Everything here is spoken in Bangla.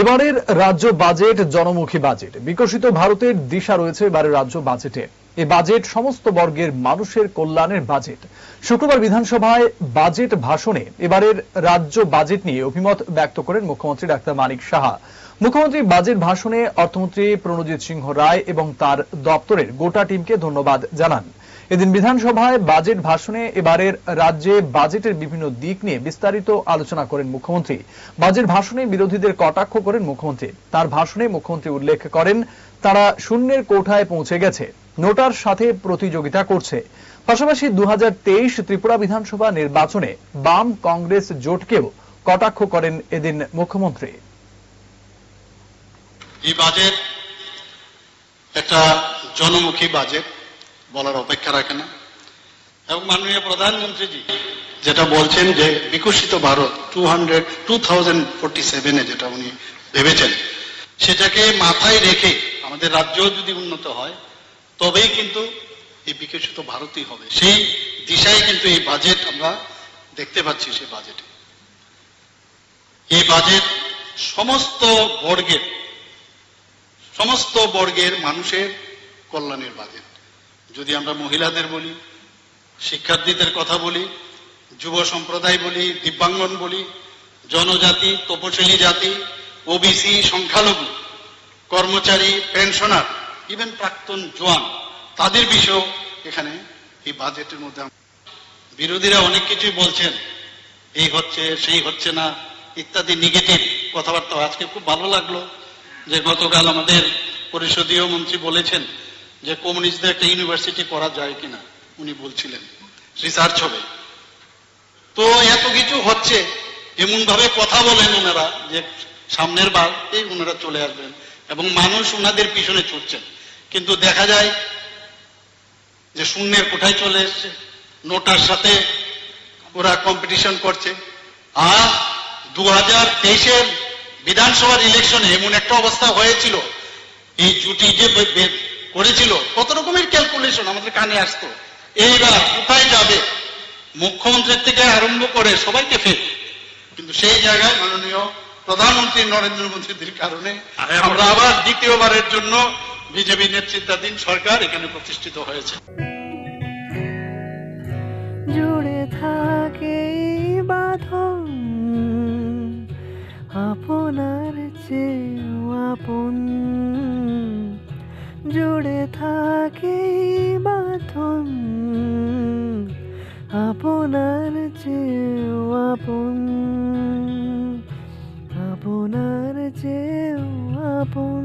এবারের রাজ্য বাজেট জনমুখী বাজেট। বিকশিত ভারতের দিশা রয়েছে এবারের রাজ্য বাজেটে। এই বাজেট সমস্ত বর্গের মানুষের কল্যাণের বাজেট। শুক্রবার বিধানসভায় বাজেট ভাষণে এবারের রাজ্য বাজেট নিয়ে অভিমত ব্যক্ত করেন মুখ্যমন্ত্রী ডাক্তার মানিক সাহা। মুখ্যমন্ত্রী বাজেট ভাষণে অর্থমন্ত্রী প্রণজিৎ সিংহ রায় এবং তার দপ্তরের গোটা টিমকে ধন্যবাদ জানান। এদিন বিধানসভায় বাজেট ভাষণে এবারের রাজ্যে বাজেটের বিভিন্ন দিক নিয়ে বিস্তারিত আলোচনা করেন মুখ্যমন্ত্রী। বাজেট ভাষণে বিরোধীদের কটাক্ষ করেন মুখ্যমন্ত্রী। তার ভাষণে মুখ্যমন্ত্রী উল্লেখ করেন তারা শূন্যের কোঠায় পৌঁছে গেছে, নোটার সাথে প্রতিযোগিতা করছে। পাশাপাশি 2023 ত্রিপুরা বিধানসভা নির্বাচনে বাম কংগ্রেস জোটকেও কটাক্ষ করেন এদিন মুখ্যমন্ত্রী। এই বাজেট একটা জনমুখী বাজেট, বলার অপেক্ষা রাখে না। এবং মাননীয় প্রধানমন্ত্রীজি যেটা বলছেন যে বিকশিত ভারত 2047-এ যেটা উনি ভেবেছেন, সেটাকে মাথায় রেখে আমাদের রাজ্য যদি উন্নত হয় তবেই কিন্তু এই বিকশিত ভারতই হবে। সেই দিশায় কিন্তু এই বাজেট আমরা দেখতে পাচ্ছি। সেই বাজেটে এই বাজেট সমস্ত বর্গের মানুষের কল্যাণের বাজেট। যদি আমরা মহিলাদের বলি, শিক্ষার্থীদের কথা বলি, যুব সম্প্রদায় বলি, দিব্যাঙ্গন বলি, জনজাতি, তপশিলি জাতি, ওবিসি, সংখ্যালঘু, কর্মচারী, পেনশনার, ইভেন প্রাক্তন জওয়ান, তাদের বিষয় এখানে এই বাজেটের মধ্যে। বিরোধীরা অনেক কিছুই বলছেন, এই হচ্ছে সেই হচ্ছে না ইত্যাদি নেগেটিভ কথাবার্তা। আজকে খুব ভালো লাগলো যে গতকাল আমাদের পরিষদীয় মন্ত্রী বলেছেন যে কমিউনিস্টদের একটা ইউনিভার্সিটি করা যায় কিনা, উনি বলছিলেন রিসার্চ হবে। তো এত কিছু হচ্ছে, এমন ভাবে কথা বলেন ওনারা যে সামনের বার এই ওনারা চলে আসবেন এবং মানুষ ওনাদের পিছনে ছুটছেন। কিন্তু দেখা যায় যে শূন্যের কোঠায় চলে এসছে, নোটার সাথে ওরা কম্পিটিশন করছে। আর 2023-এর বিধানসভার ইলেকশনে এমন একটা অবস্থা হয়েছিল, এই জুটি যে করেছিল কত রকমের ক্যালকুলেশন আমাদের কানে আসতো। এইবার কোথায় যাবে, মুখ্যমন্ত্রীর থেকে আরম্ভ করে সবাইকে ফেল। কিন্তু সেই জায়গায় মাননীয় প্রধানমন্ত্রী নরেন্দ্র মোদীর কারণে আমরা আবার দ্বিতীয়বারের জন্য বিজেপি নেতৃত্বাধীন সরকার এখানে প্রতিষ্ঠিত হয়েছে। জুড়ে থাকে বাঁধন আপনার চেয়েও আপন, জুড়ে থাকে বাঁধন আপনার চেয়েও আপন, আপনার চেয়েও আপন।